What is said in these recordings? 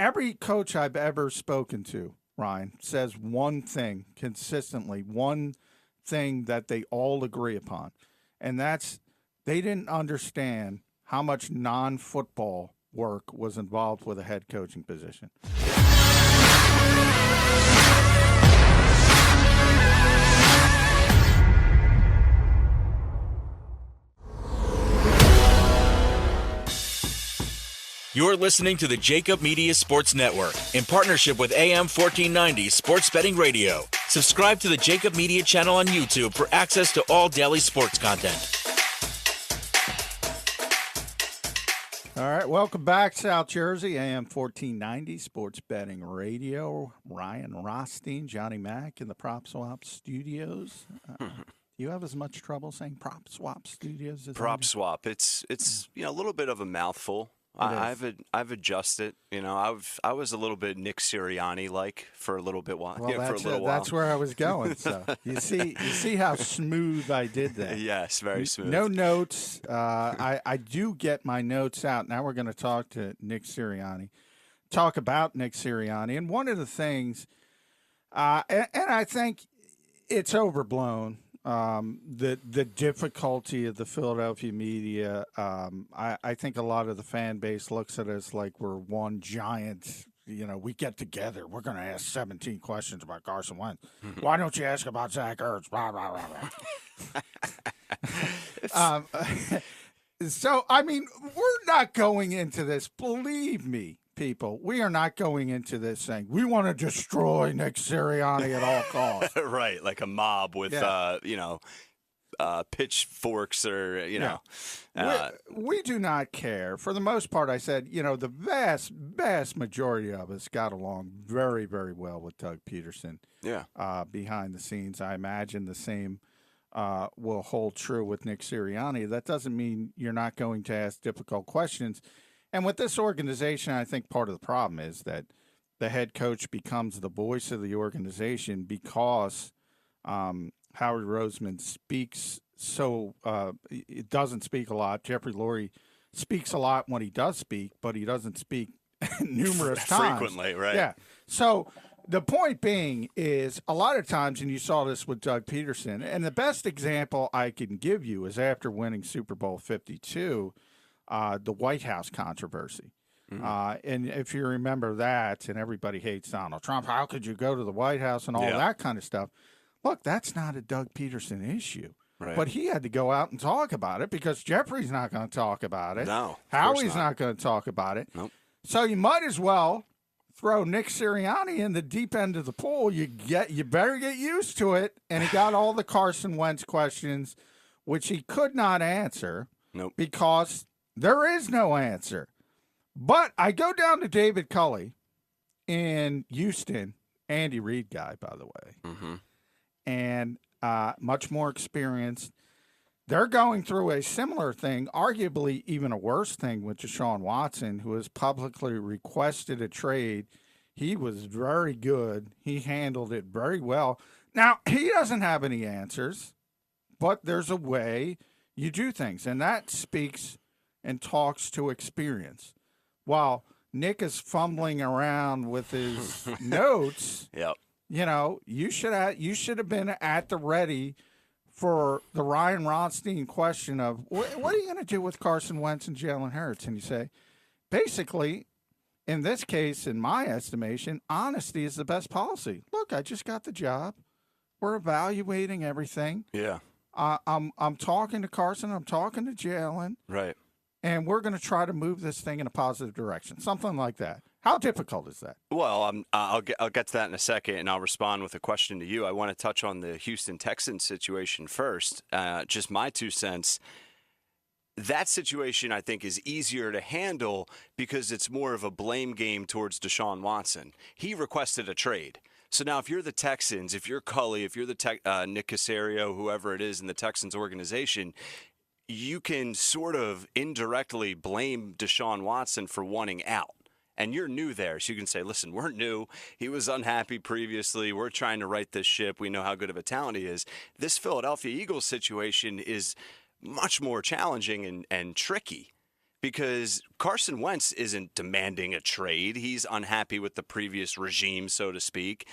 every coach I've ever spoken to, Ryan, says one thing consistently, one thing that they all agree upon, and that's they didn't understand how much non-football work was involved with a head coaching position. You're listening to the Jacob Media Sports Network in partnership with AM 1490 Sports Betting Radio. Subscribe to the Jacob Media channel on YouTube for access to all daily sports content. All right, welcome back, South Jersey, AM 1490 Sports Betting Radio. Ryan Rothstein, Johnny Mack in the Prop Swap Studios. Do you have as much trouble saying Prop Swap Studios as Prop Swap? It's a little bit of a mouthful. I've adjusted. I was a little bit Nick Sirianni like for a little bit while. Well, for a little while. That's where I was going. So you see how smooth I did that. Yes, very smooth. No notes. I do get my notes out. Now we're going to talk to Nick Sirianni, talk about Nick Sirianni, and one of the things, and I think it's overblown. The difficulty of the Philadelphia media. I think a lot of the fan base looks at us like we're one giant. We get together. We're going to ask 17 questions about Carson Wentz. Why don't you ask about Zach Ertz? Blah, blah, blah, blah. So, I mean, we're not going into this. Believe me, people, we are not going into this saying we want to destroy Nick Sirianni at all costs. Right, like a mob with, pitchforks or, We do not care. For the most part, I said, the vast majority of us got along very, very well with Doug Peterson. Yeah. Behind the scenes. I imagine the same will hold true with Nick Sirianni. That doesn't mean you're not going to ask difficult questions. And with this organization, I think part of the problem is that the head coach becomes the voice of the organization because Howie Roseman speaks it doesn't speak a lot. Jeffrey Lurie speaks a lot when he does speak, but he doesn't speak numerous times. Frequently, right. Yeah. So the point being is a lot of times, and you saw this with Doug Peterson, and the best example I can give you is after winning Super Bowl 52, the White House controversy. And if you remember that, and everybody hates Donald Trump, how could you go to the White House and all that kind of stuff? Look, that's not a Doug Peterson issue. Right. But he had to go out and talk about it because Jeffrey's not going to talk about it. No. Howie's not going to talk about it. Nope. So you might as well throw Nick Sirianni in the deep end of the pool. You better get used to it. And he got all the Carson Wentz questions, which he could not answer. Nope. Because there is no answer. But I go down to David Culley in Houston, Andy Reid guy, by the way. Mm-hmm. And much more experienced. They're going through a similar thing, arguably even a worse thing with Deshaun Watson, who has publicly requested a trade. He was very good. He handled it very well. Now, he doesn't have any answers, but there's a way you do things, and that speaks and talks to experience. While Nick is fumbling around with his notes, Yep. You should have been at the ready for the Ryan Rothstein question of what are you going to do with Carson Wentz and Jalen Hurts? And you say, basically, in this case, in my estimation, honesty is the best policy. Look, I just got the job. We're evaluating everything. Yeah. I'm talking to Carson. I'm talking to Jalen. Right. And we're going to try to move this thing in a positive direction. Something like that. How difficult is that? Well, I'll get to that in a second, and I'll respond with a question to you. I want to touch on the Houston Texans situation first. Just my 2 cents. That situation, I think, is easier to handle because it's more of a blame game towards Deshaun Watson. He requested a trade. So now if you're the Texans, if you're Culley, if you're the Nick Caserio, whoever it is in the Texans organization, you can sort of indirectly blame Deshaun Watson for wanting out. And you're new there, so you can say, listen, we're new. He was unhappy previously. We're trying to right this ship. We know how good of a talent he is. This Philadelphia Eagles situation is much more challenging and tricky because Carson Wentz isn't demanding a trade. He's unhappy with the previous regime, so to speak.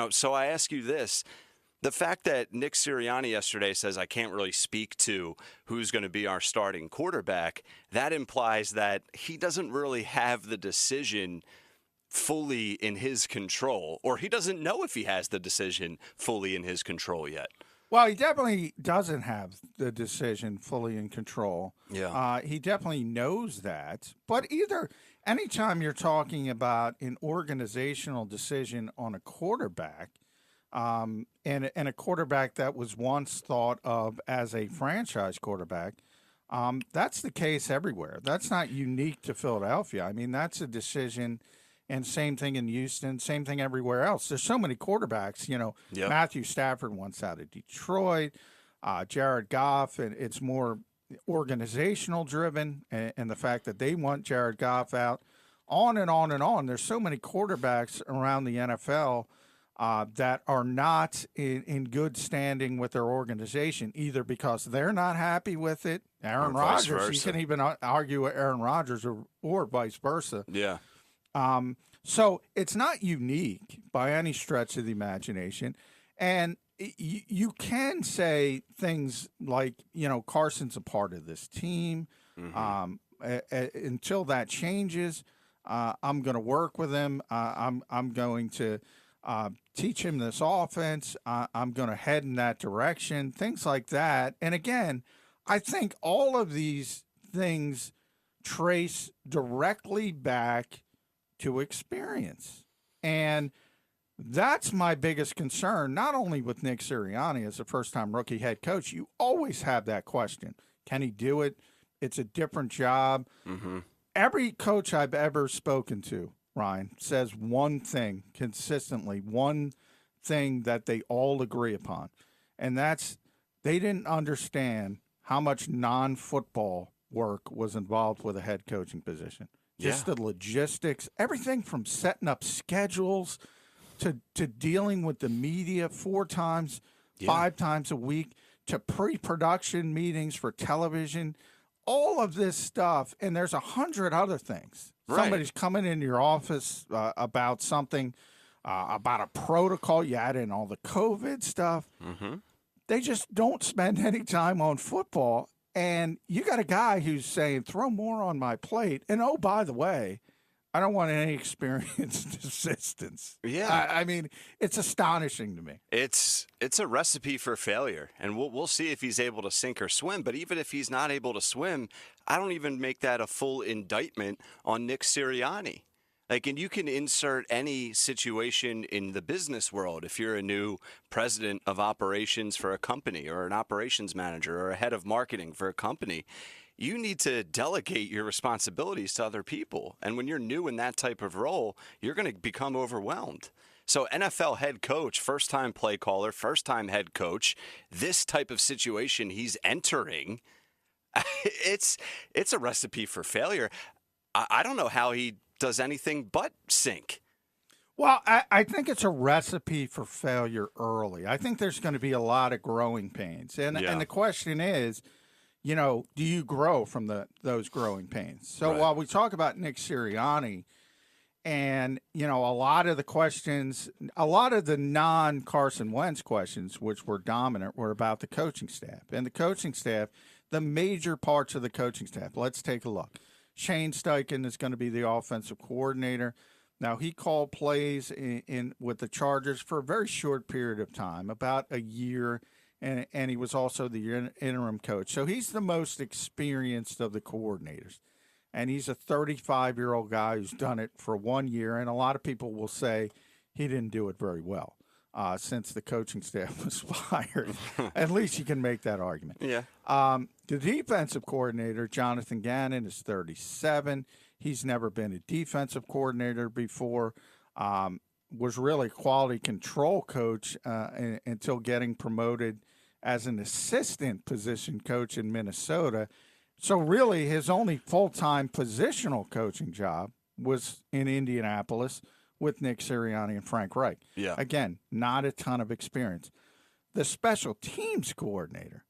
So I ask you this. The fact that Nick Sirianni yesterday says, I can't really speak to who's going to be our starting quarterback, that implies that he doesn't really have the decision fully in his control, or he doesn't know if he has the decision fully in his control yet. Well, he definitely doesn't have the decision fully in control. Yeah. He definitely knows that. But anytime you're talking about an organizational decision on a quarterback, and a quarterback that was once thought of as a franchise quarterback, that's the case everywhere. That's not unique to Philadelphia. I mean, that's a decision, and same thing in Houston, same thing everywhere else. There's so many quarterbacks. Yep. Matthew Stafford wants out of Detroit, Jared Goff, and it's more organizational driven, and the fact that they want Jared Goff out, on and on and on. There's so many quarterbacks around the NFL that are not in good standing with their organization, either because they're not happy with it. Aaron Rodgers, you can even argue with Aaron Rodgers or vice versa. Yeah. So it's not unique by any stretch of the imagination. And you can say things like, Carson's a part of this team. Mm-hmm. Until that changes, I'm going to work with him. I'm going to teach him this offense. I'm going to head in that direction, things like that. And again, I think all of these things trace directly back to experience. And that's my biggest concern, not only with Nick Sirianni as a first-time rookie head coach. You always have that question. Can he do it? It's a different job. Mm-hmm. Every coach I've ever spoken to, Ryan, says one thing consistently, one thing that they all agree upon, and that's they didn't understand how much non-football work was involved with a head coaching position. Just the logistics, everything from setting up schedules to dealing with the media 4 times, 5 times a week, to pre-production meetings for television, all of this stuff, and there's 100 other things. Right. Somebody's coming into your office about something, about a protocol. You add in all the COVID stuff. Mm-hmm. They just don't spend any time on football. And you got a guy who's saying, throw more on my plate. And, oh, by the way, I don't want any experienced assistants. Yeah. I mean, it's astonishing to me. It's a recipe for failure. And we'll see if he's able to sink or swim. But even if he's not able to swim, I don't even make that a full indictment on Nick Sirianni. And you can insert any situation in the business world. If you're a new president of operations for a company, or an operations manager, or a head of marketing for a company, you need to delegate your responsibilities to other people. And when you're new in that type of role, you're going to become overwhelmed. So NFL head coach, first-time play caller, first-time head coach, this type of situation he's entering, it's a recipe for failure. I don't know how he does anything but sink. Well, I think it's a recipe for failure early. I think there's going to be a lot of growing pains. And the question is, do you grow from those growing pains? So while we talk about Nick Sirianni and, a lot of the questions, a lot of the non-Carson Wentz questions, which were dominant, were about the coaching staff. And the coaching staff, the major parts of the coaching staff, let's take a look. Shane Steichen is going to be the offensive coordinator. Now, he called plays in with the Chargers for a very short period of time, about a year, and he was also the interim coach. So he's the most experienced of the coordinators, and he's a 35-year-old guy who's done it for 1 year, and a lot of people will say he didn't do it very well since the coaching staff was fired. At least you can make that argument. Yeah. The defensive coordinator, Jonathan Gannon, is 37. He's never been a defensive coordinator before. Was really a quality control coach until getting promoted as an assistant position coach in Minnesota. So really his only full-time positional coaching job was in Indianapolis with Nick Sirianni and Frank Reich. Yeah. Again, not a ton of experience. The special teams coordinator,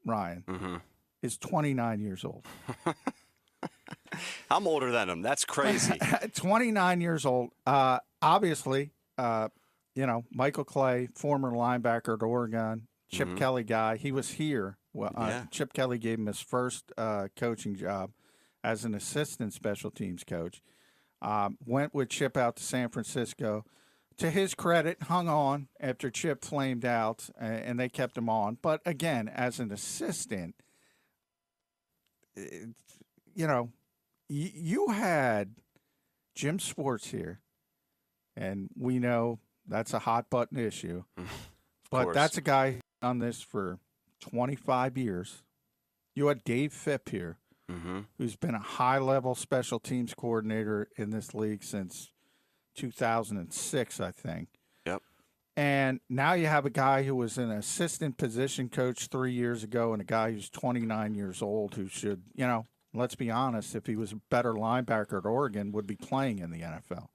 Ryan, is 29 years old. I'm older than him. That's crazy. 29 years old. Obviously, Michael Clay, former linebacker at Oregon, Chip Kelly guy. He was here. Well, Chip Kelly gave him his first coaching job as an assistant special teams coach. Went with Chip out to San Francisco. To his credit, hung on after Chip flamed out, and they kept him on. But again, as an assistant, you had Jim Schwartz here, and we know that's a hot button issue. But that's a guy who's done this for 25 years. You had Dave Phipp here, who's been a high-level special teams coordinator in this league since 2006, I think. Yep. And now you have a guy who was an assistant position coach 3 years ago and a guy who's 29 years old who should, let's be honest, if he was a better linebacker at Oregon, would be playing in the NFL.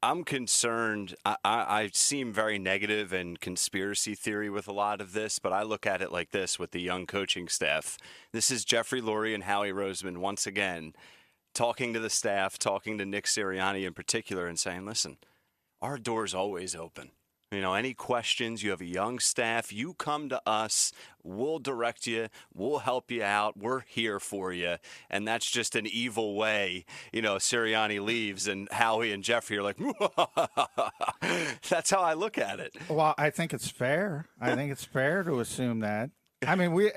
I'm concerned. I seem very negative and conspiracy theory with a lot of this, but I look at it like this with the young coaching staff. This is Jeffrey Lurie and Howie Roseman once again talking to the staff, talking to Nick Sirianni in particular, and saying, listen, our door's always open. Any questions, you have a young staff, you come to us, we'll direct you, we'll help you out, we're here for you. And that's just an evil way, Sirianni leaves and Howie and Jeffrey are like, that's how I look at it. Well, I think it's fair. I think it's fair to assume that. I mean, we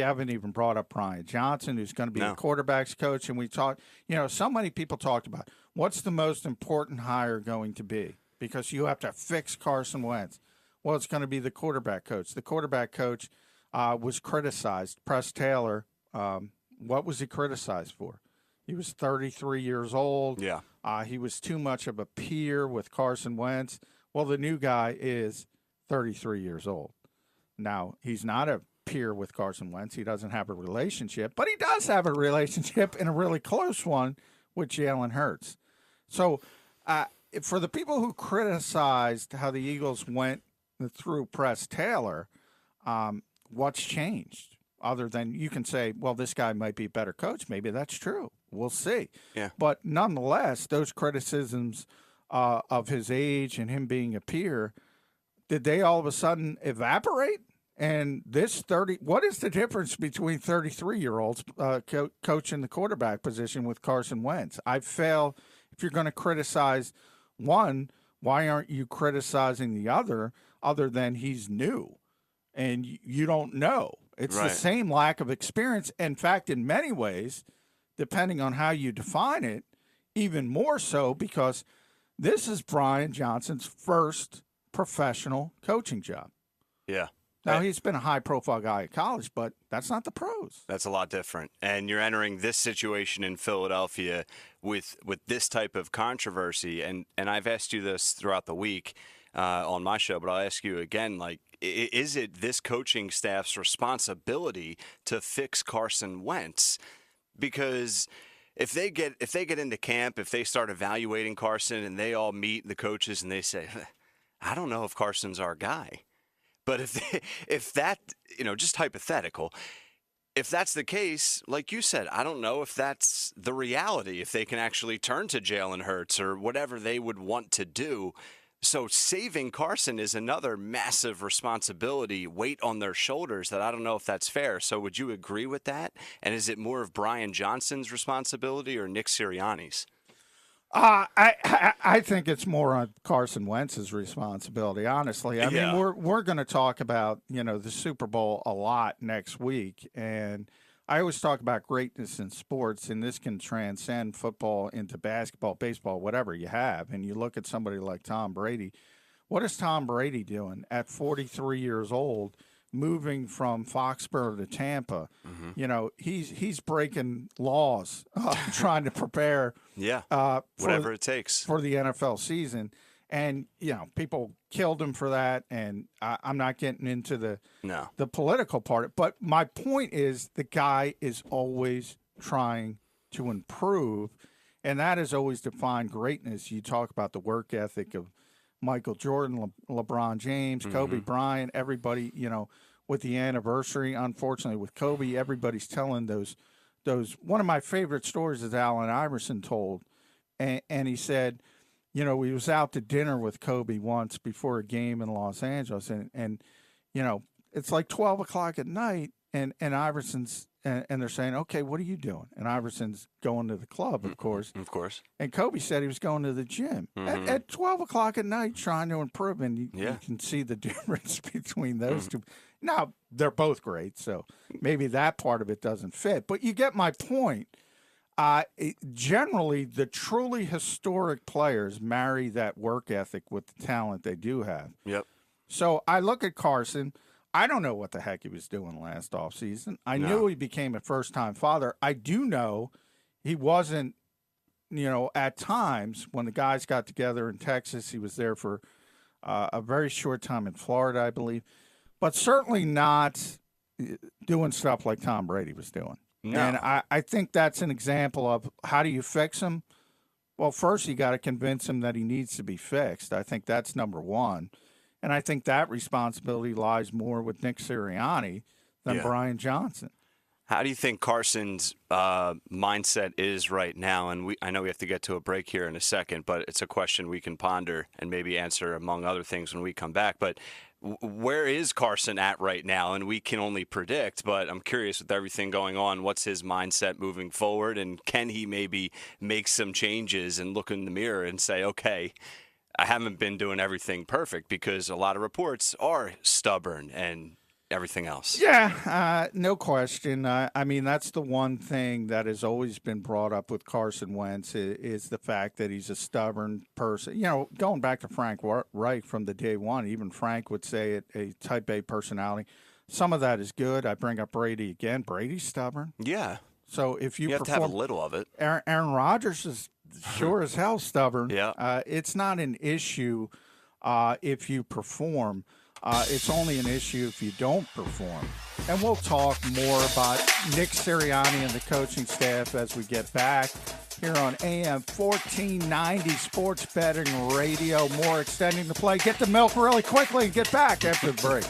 haven't even brought up Brian Johnson, who's going to be the quarterback's coach. And we talked, so many people talked about what's the most important hire going to be? Because you have to fix Carson Wentz. Well, it's going to be the quarterback coach. The quarterback coach was criticized. Press Taylor, what was he criticized for? He was 33 years old. Yeah. He was too much of a peer with Carson Wentz. Well, the new guy is 33 years old. Now, he's not a peer with Carson Wentz. He doesn't have a relationship, but he does have a relationship and a really close one with Jalen Hurts. So, for the people who criticized how the Eagles went through Press Taylor, what's changed? Other than you can say, well, this guy might be a better coach. Maybe that's true. We'll see. Yeah. But nonetheless, those criticisms of his age and him being a peer, did they all of a sudden evaporate? And what is the difference between 33-year-olds coaching the quarterback position with Carson Wentz? I feel if you're going to criticize one, why aren't you criticizing the other than he's new and you don't know? It's right. The same lack of experience. In fact, in many ways, depending on how you define it, even more so because this is Brian Johnson's first professional coaching job. Yeah. Now, he's been a high-profile guy at college, but that's not the pros. That's a lot different. And you're entering this situation in Philadelphia with this type of controversy. And I've asked you this throughout the week on my show, but I'll ask you again, is it this coaching staff's responsibility to fix Carson Wentz? Because if they get into camp, if they start evaluating Carson and they all meet the coaches and they say, I don't know if Carson's our guy. But if that, just hypothetical, if that's the case, like you said, I don't know if that's the reality, if they can actually turn to Jalen Hurts or whatever they would want to do. So saving Carson is another massive responsibility, weight on their shoulders that I don't know if that's fair. So would you agree with that? And is it more of Brian Johnson's responsibility or Nick Sirianni's? I think it's more on Carson Wentz's responsibility, honestly. I mean, we're going to talk about, the Super Bowl a lot next week. And I always talk about greatness in sports, and this can transcend football into basketball, baseball, whatever you have. And you look at somebody like Tom Brady. What is Tom Brady doing at 43 years old, moving from Foxborough to Tampa? Mm-hmm. He's breaking laws, trying to prepare whatever it takes for the NFL season. And, people killed him for that. And I'm not getting into the political part. But my point is the guy is always trying to improve. And that has always defined greatness. You talk about the work ethic of Michael Jordan, LeBron James, Kobe Bryant, everybody, with the anniversary, unfortunately, with Kobe, everybody's telling those one of my favorite stories is Allen Iverson told, and he said, he was out to dinner with Kobe once before a game in Los Angeles, and it's like 12 o'clock at night, and Iverson's and they're saying, okay, what are you doing? And Iverson's going to the club, of course. Of course. And Kobe said he was going to the gym at 12 o'clock at night trying to improve. And you can see the difference between those two. Now, they're both great, so maybe that part of it doesn't fit. But you get my point. Generally, the truly historic players marry that work ethic with the talent they do have. Yep. So I look at Carson. I don't know what the heck he was doing last offseason. I knew he became a first-time father. I do know he wasn't, at times when the guys got together in Texas, he was there for a very short time in Florida, I believe, but certainly not doing stuff like Tom Brady was doing. No. And I think that's an example of how do you fix him? Well, first you got to convince him that he needs to be fixed. I think that's number one. And I think that responsibility lies more with Nick Sirianni than Brian Johnson. How do you think Carson's mindset is right now? And I know we have to get to a break here in a second, but it's a question we can ponder and maybe answer among other things when we come back. But where is Carson at right now? And we can only predict, but I'm curious with everything going on, what's his mindset moving forward? And can he maybe make some changes and look in the mirror and say, okay, I haven't been doing everything perfect, because a lot of reports are stubborn and everything else. Yeah, no question. I mean, that's the one thing that has always been brought up with Carson Wentz is the fact that he's a stubborn person. Going back to Frank Reich from the day one, even Frank would say it, a type A personality. Some of that is good. I bring up Brady again. Brady's stubborn. Yeah. So if you have to have a little of it. Aaron Rodgers is sure as hell stubborn. Yeah. It's not an issue if you perform. It's only an issue if you don't perform. And we'll talk more about Nick Sirianni and the coaching staff as we get back here on AM 1490 Sports Betting Radio. More extending the play. Get the milk really quickly and get back after the break.